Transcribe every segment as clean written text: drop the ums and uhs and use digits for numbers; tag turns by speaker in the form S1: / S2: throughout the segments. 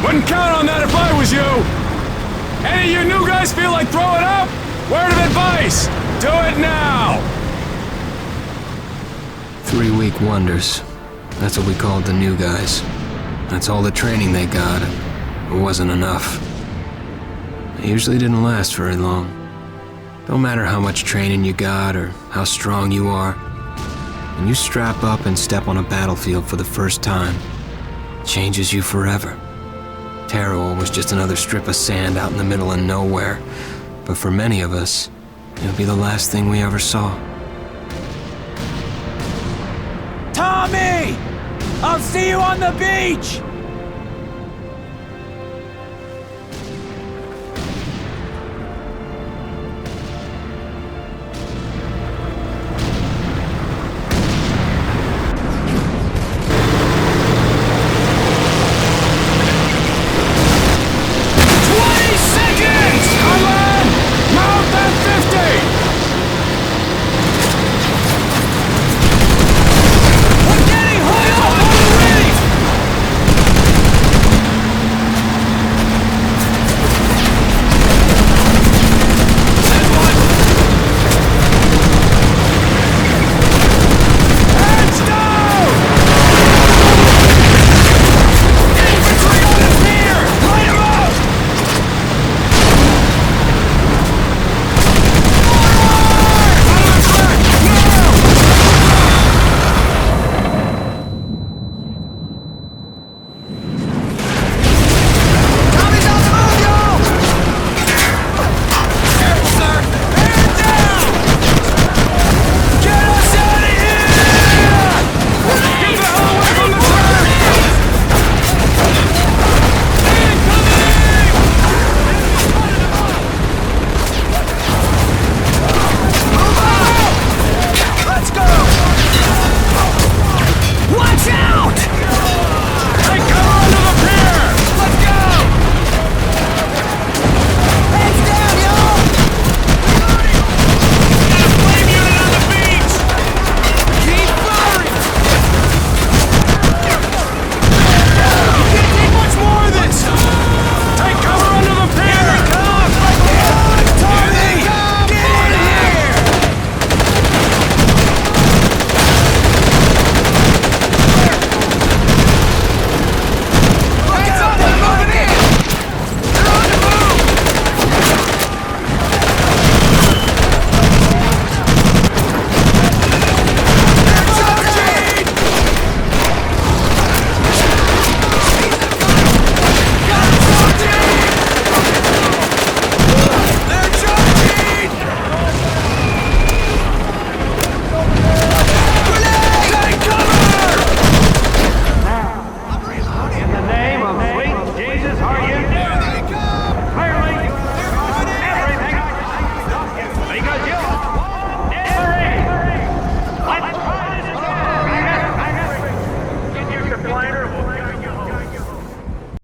S1: Wouldn't count on that if I was you. Any of you new guys feel like throwing up? Word of advice, do it now.
S2: 3-week wonders. That's what we called the new guys. That's all the training they got, and it wasn't enough. It usually didn't last very long. Don't matter how much training you got or how strong you are. When you strap up and step on a battlefield for the first time, it changes you forever. Terror was just another strip of sand out in the middle of nowhere, but for many of us, it'll be the last thing we ever saw.
S3: Tommy! I'll see you on the beach!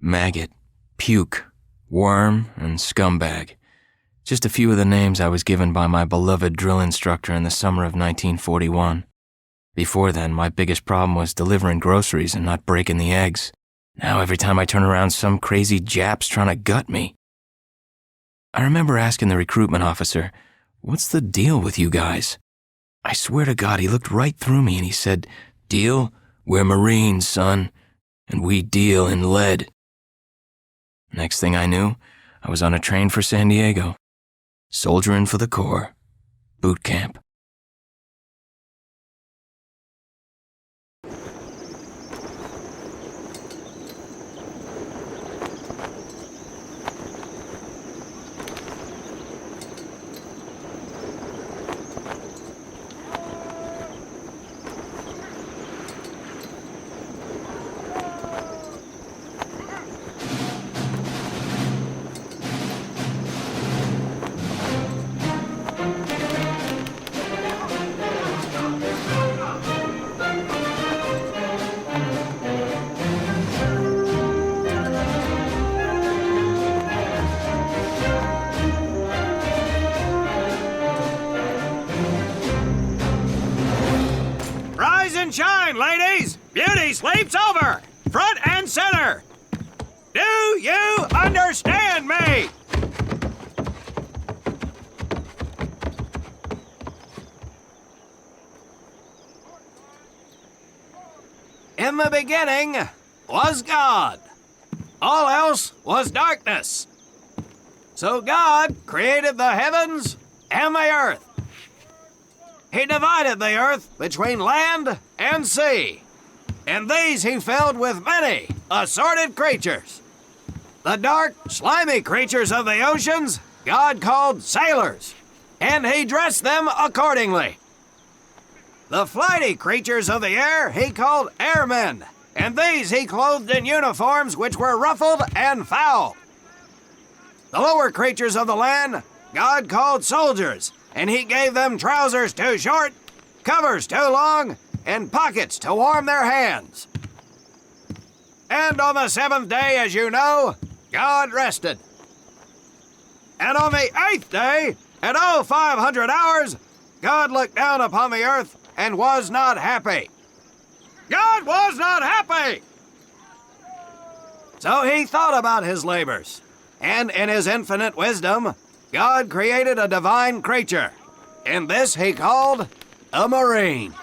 S2: Maggot, puke, worm, and scumbag. Just a few of the names I was given by my beloved drill instructor in the summer of 1941. Before then, my biggest problem was delivering groceries and not breaking the eggs. Now every time I turn around, some crazy Jap's trying to gut me. I remember asking the recruitment officer, "What's the deal with you guys?" I swear to God, he looked right through me and he said, "Deal? We're Marines, son, and we deal in lead." Next thing I knew, I was on a train for San Diego, soldiering for the Corps, boot camp.
S3: Shine, ladies! Beauty sleeps over! Front and center! Do you understand me? In the beginning was God. All else was darkness. So God created the heavens and the earth. He divided the earth between land and sea, and these he filled with many assorted creatures. The dark, slimy creatures of the oceans God called sailors, and he dressed them accordingly. The flighty creatures of the air he called airmen, and these he clothed in uniforms which were ruffled and foul. The lower creatures of the land God called soldiers, and he gave them trousers too short, covers too long, and pockets to warm their hands. And on the seventh day, as you know, God rested. And on the eighth day, at 0500 hours, God looked down upon the earth and was not happy. God was not happy! So he thought about his labors, and in his infinite wisdom, God created a divine creature, and this he called a marine.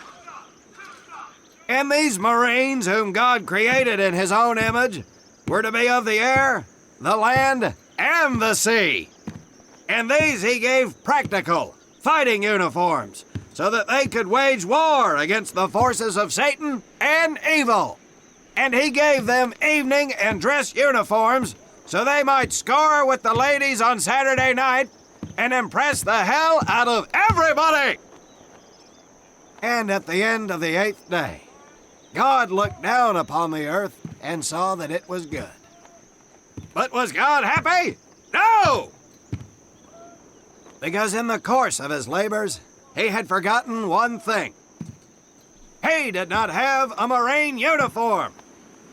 S3: And these marines, whom God created in his own image, were to be of the air, the land, and the sea. And these he gave practical, fighting uniforms, so that they could wage war against the forces of Satan and evil. And he gave them evening and dress uniforms, so they might score with the ladies on Saturday night and impress the hell out of everybody. And at the end of the eighth day, God looked down upon the earth and saw that it was good. But was God happy? No! Because in the course of his labors, he had forgotten one thing. He did not have a marine uniform,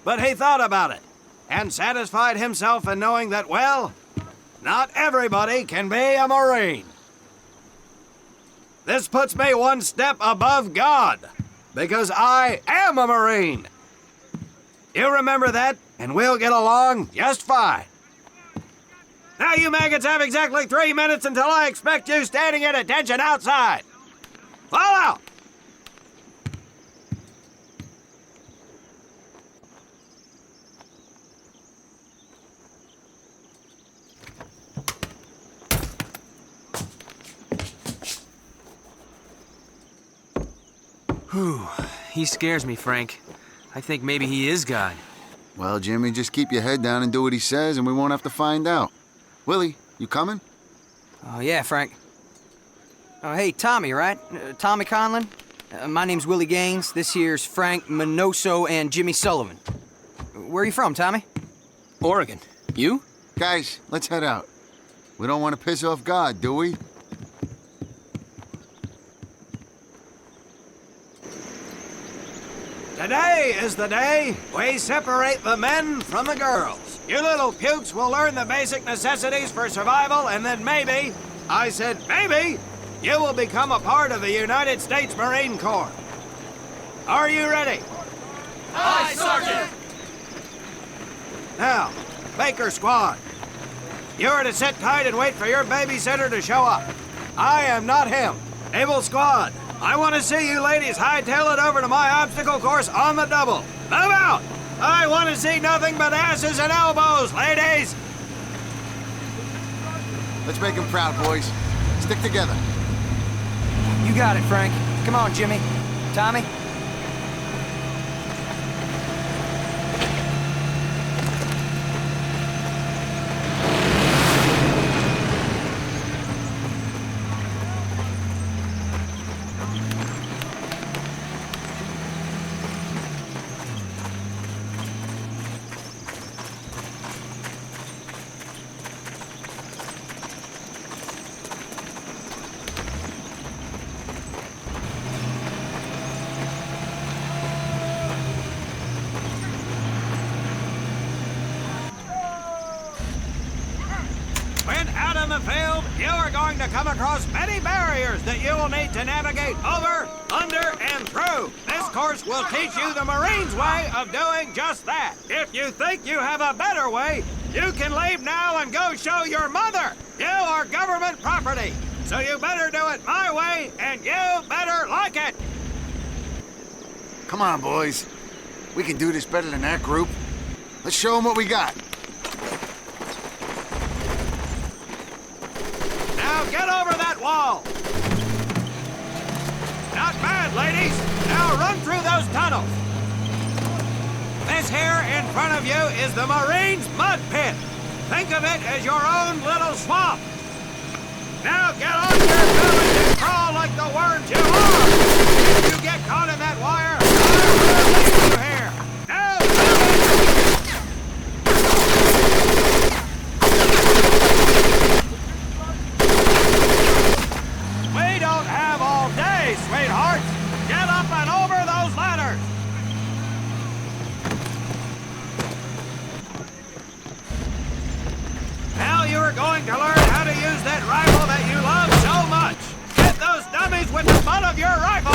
S3: but he thought about it and satisfied himself in knowing that, well, not everybody can be a marine. This puts me one step above God, because I am a marine. You remember that, and we'll get along just fine. Now you maggots have exactly 3 minutes until I expect you standing at attention outside. Fall out!
S4: Whew. He scares me, Frank. I think maybe he is God.
S5: Well, Jimmy, just keep your head down and do what he says, and we won't have to find out. Willie, you coming?
S4: Oh, yeah, Frank. Oh, hey, Tommy, right? Tommy Conlon? My name's Willie Gaines. This here's Frank Minoso and Jimmy Sullivan. Where are you from, Tommy?
S2: Oregon. You?
S5: Guys, let's head out. We don't want to piss off God, do we?
S3: Today is the day we separate the men from the girls. You little pukes will learn the basic necessities for survival, and then maybe, I said maybe, you will become a part of the United States Marine Corps. Are you ready?
S1: Aye, Sergeant!
S3: Now, Baker Squad, you are to sit tight and wait for your babysitter to show up. I am not him. Able Squad, I want to see you ladies hightail it over to my obstacle course on the double. Move out! I want to see nothing but asses and elbows, ladies!
S5: Let's make him proud, boys. Stick together.
S4: You got it, Frank. Come on, Jimmy. Tommy?
S3: When out in the field, you are going to come across many barriers that you will need to navigate over, under, and through. This course will teach you the Marines' way of doing just that. If you think you have a better way, You can leave now and go show your mother. You are government property. So you better do it my way, and you better like it.
S5: Come on, boys. We can do this better than that group. Let's show them what we got.
S3: Now get over that wall. Not bad, ladies. Now run through those tunnels. This here in front of you is the Marines' mud pit. Think of it as your own little swamp. Now get on your belly and crawl like the worms you are. If you get caught in that wire, I will leave you here. Now, we don't have all day, sweethearts. Get up and over those ladders. Now you're going to learn how to use that rifle that you love so much. Hit those dummies with the butt of your rifle.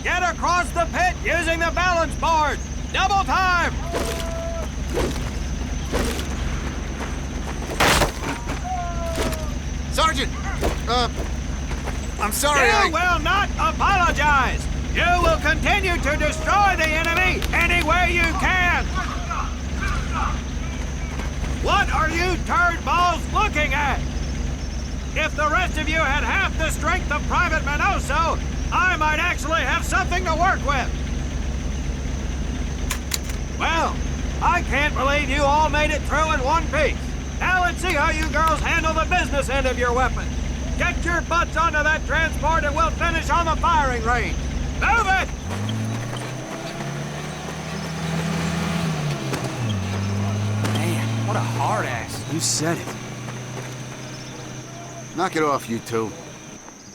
S3: Get across the pit using the balance board. Double time.
S5: Sergeant! I'm sorry,
S3: You will not apologize. You will continue to destroy the enemy any way you can. What are you turd balls looking at? If the rest of you had half the strength of Private Minoso, I might actually have something to work with. Well, I can't believe you all made it through in one piece. Now let's see how you girls handle the business end of your weapons. Get your butts onto that transport and we'll finish on the firing range. Move it!
S4: Man, what a hard ass.
S1: You said it.
S5: Knock it off, you two.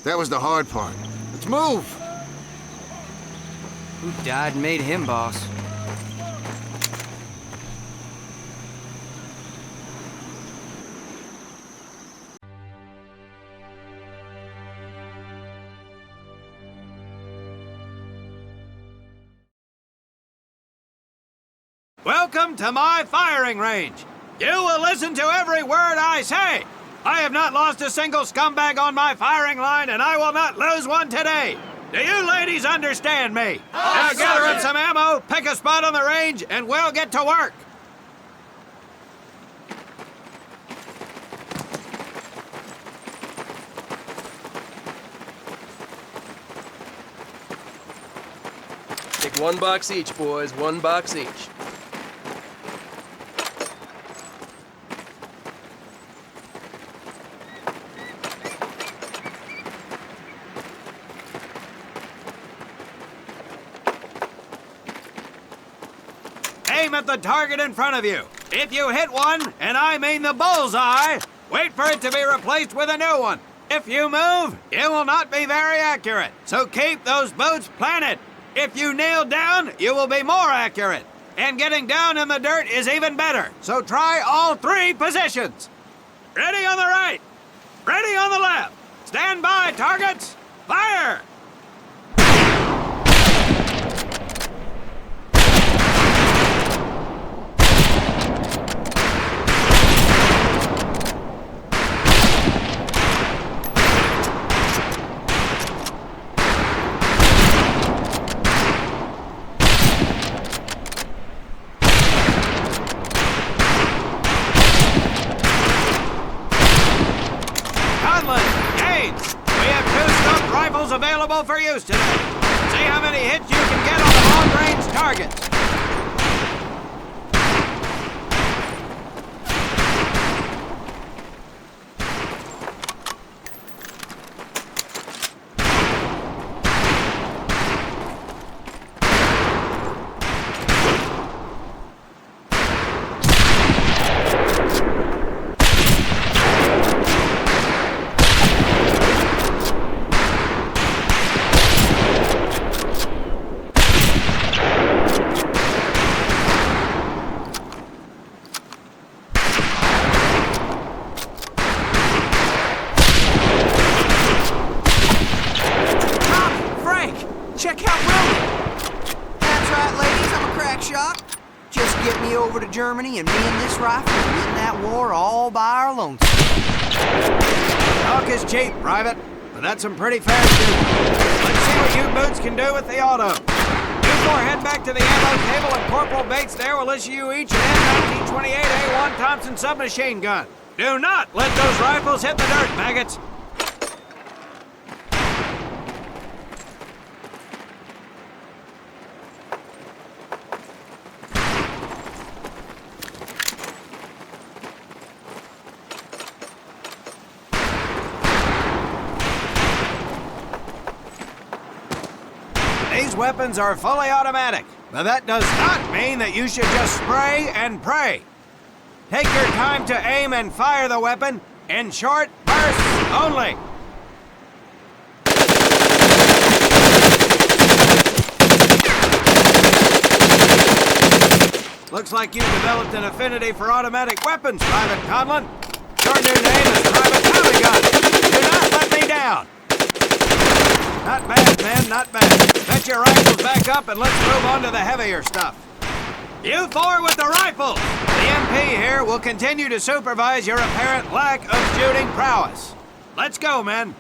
S5: That was the hard part. Let's move!
S4: Who died and made him boss?
S3: Welcome to my firing range. You will listen to every word I say. I have not lost a single scumbag on my firing line, and I will not lose one today. Do you ladies understand me? Now gather up some ammo, pick a spot on the range, and we'll get to work.
S6: Take 1 box each, boys. 1 box each.
S3: Aim at the target in front of you. If you hit one, and I mean the bullseye, wait for it to be replaced with a new one. If you move, it will not be very accurate. So keep those boots planted. If you kneel down, you will be more accurate. And getting down in the dirt is even better. So try all 3 positions. Ready on the right. Ready on the left. Stand by, targets. Fire! Available for use today. See how many hits you can get on the long-range targets.
S4: to Germany, and me and this rifle will win that war all by our lonesome.
S3: Talk is cheap, Private, but that's some pretty fair shooting. Let's see what you boots can do with the auto. You four head back to the ammo table, and Corporal Bates there will issue you each an M1928A1 Thompson submachine gun. Do not let those rifles hit the dirt, maggots. These weapons are fully automatic, but that does not mean that you should just spray and pray. Take your time to aim and fire the weapon in short bursts only. Looks like you've developed an affinity for automatic weapons, Private Conlon. Your new name is Private Tommy Gun. Do not let me down. Not bad, man, not bad. Set your rifles back up and let's move on to the heavier stuff. You four with the rifles! The MP here will continue to supervise your apparent lack of shooting prowess. Let's go, men.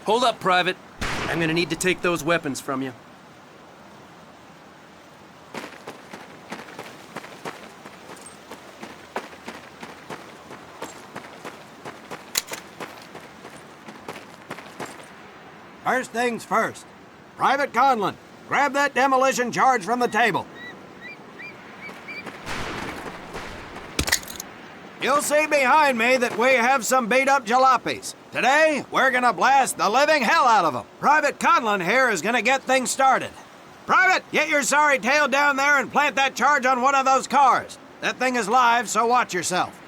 S6: Hold up, Private. I'm gonna need to take those weapons from you.
S3: First things first. Private Conlon, grab that demolition charge from the table. You'll see behind me that we have some beat-up jalopies. Today, we're gonna blast the living hell out of them. Private Conlon here is gonna get things started. Private, get your sorry tail down there and plant that charge on one of those cars. That thing is live, so watch yourself.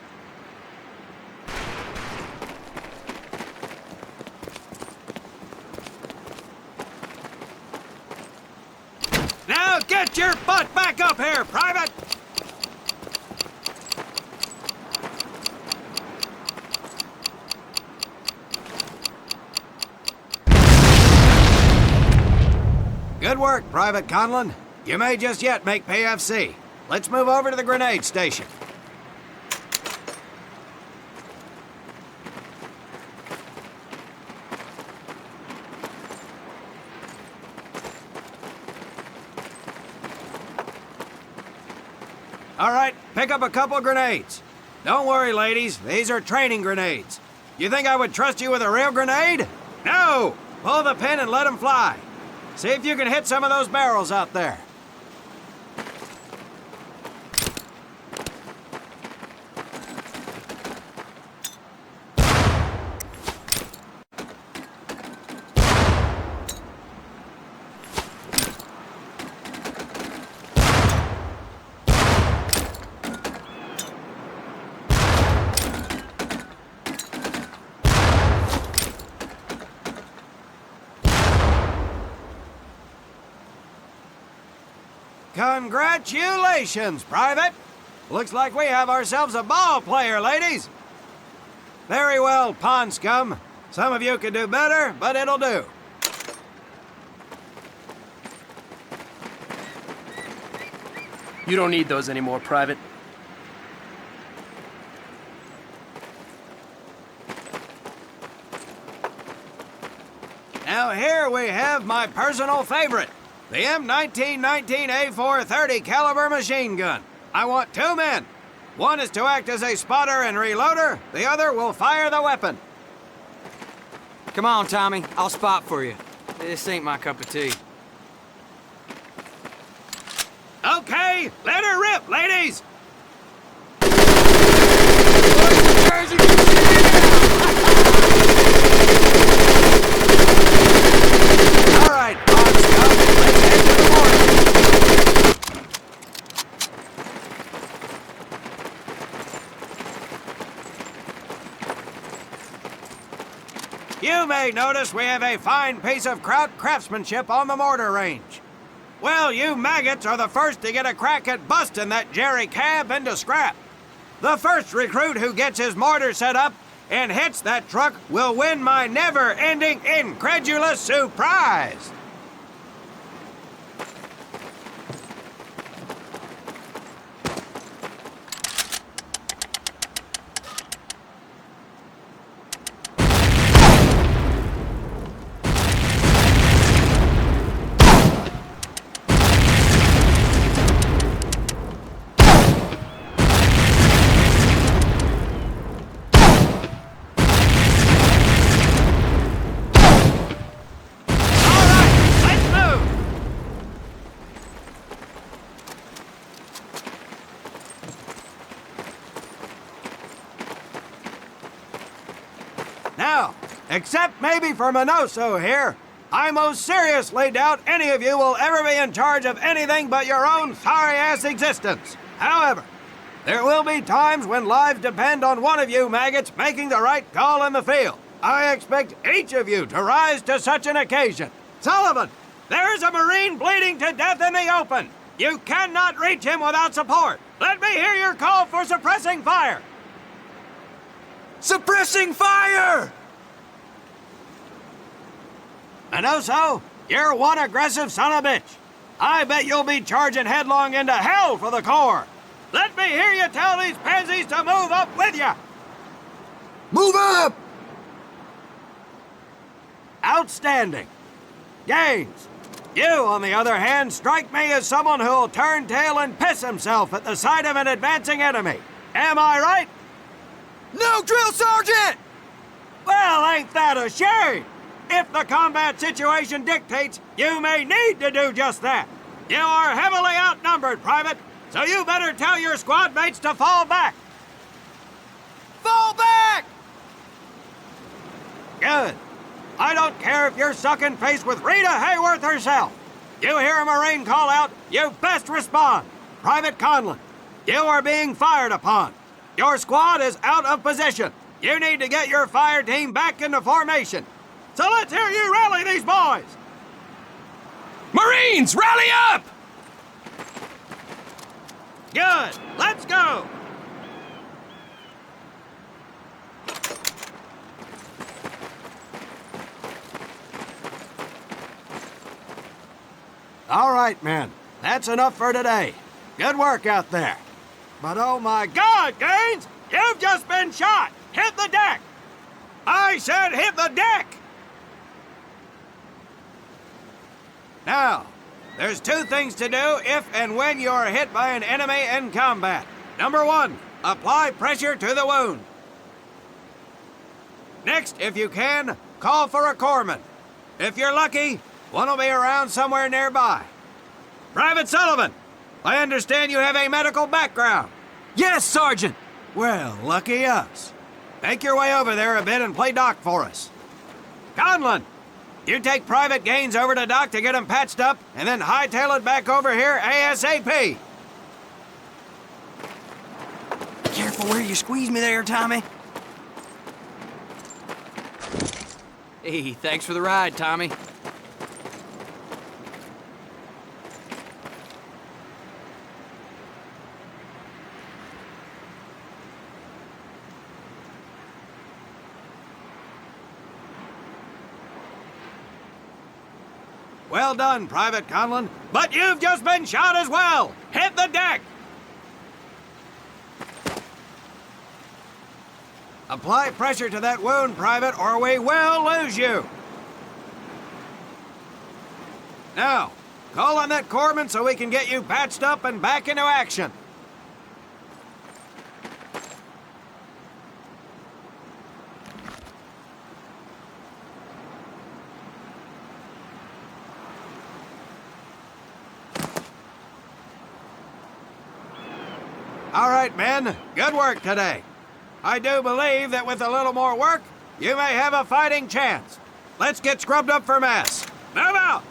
S3: Now get your butt back up here, Private! Good work, Private Conlon. You may just yet make PFC. Let's move over to the grenade station. All right, pick up a couple grenades. Don't worry, ladies. These are training grenades. You think I would trust you with a real grenade? No! Pull the pin and let them fly. See if you can hit some of those barrels out there. Congratulations, Private! Looks like we have ourselves a ball player, ladies. Very well, pond scum. Some of you could do better, but it'll do.
S6: You don't need those anymore, Private.
S3: Now here we have my personal favorite. The M1919A4 30 caliber machine gun. I want two men. One is to act as a spotter and reloader. The other will fire the weapon.
S4: Come on, Tommy. I'll spot for you. This ain't my cup of tea.
S3: Okay, let her rip, ladies! All right, pond scum, let's head to the morning. You may notice we have a fine piece of kraut craftsmanship on the mortar range. Well, you maggots are the first to get a crack at busting that Jerry cab into scrap. The first recruit who gets his mortar set up and hits that truck will win my never-ending incredulous surprise. Now, except maybe for Minoso here, I most seriously doubt any of you will ever be in charge of anything but your own sorry-ass existence. However, there will be times when lives depend on one of you maggots making the right call in the field. I expect each of you to rise to such an occasion. Sullivan, there is a Marine bleeding to death in the open. You cannot reach him without support. Let me hear your call for suppressing fire.
S4: Suppressing fire!
S3: Minoso, you're one aggressive son of a bitch. I bet you'll be charging headlong into hell for the Corps. Let me hear you tell these pansies to move up with you.
S5: Move up!
S3: Outstanding. Gaines, you, on the other hand, strike me as someone who'll turn tail and piss himself at the sight of an advancing enemy. Am I right?
S4: No, drill sergeant!
S3: Well, ain't that a shame? If the combat situation dictates, you may need to do just that. You are heavily outnumbered, Private, so you better tell your squad mates to fall back.
S4: Fall back!
S3: Good. I don't care if you're sucking face with Rita Hayworth herself. You hear a Marine call out, you best respond. Private Conlon, you are being fired upon. Your squad is out of position. You need to get your fire team back into formation. So let's hear you rally these boys.
S1: Marines, rally up!
S3: Good. Let's go. All right, men. That's enough for today. Good work out there. But oh my God, Gaines! You've just been shot! Hit the deck! I said hit the deck! Now, there's two things to do if and when you are hit by an enemy in combat. Number one, apply pressure to the wound. Next, if you can, call for a corpsman. If you're lucky, one will be around somewhere nearby. Private Sullivan, I understand you have a medical background.
S4: Yes, Sergeant!
S3: Well, lucky us. Make your way over there a bit and play doc for us. Conlon, you take Private Gaines over to doc to get him patched up, and then hightail it back over here ASAP.
S4: Careful where you squeeze me there, Tommy. Hey, thanks for the ride, Tommy.
S3: Well done, Private Conlon, but you've just been shot as well. Hit the deck. Apply pressure to that wound, Private, or we will lose you. Now, call on that corpsman so we can get you patched up and back into action. All right, men. Good work today. I do believe that with a little more work, you may have a fighting chance. Let's get scrubbed up for mass. Move out!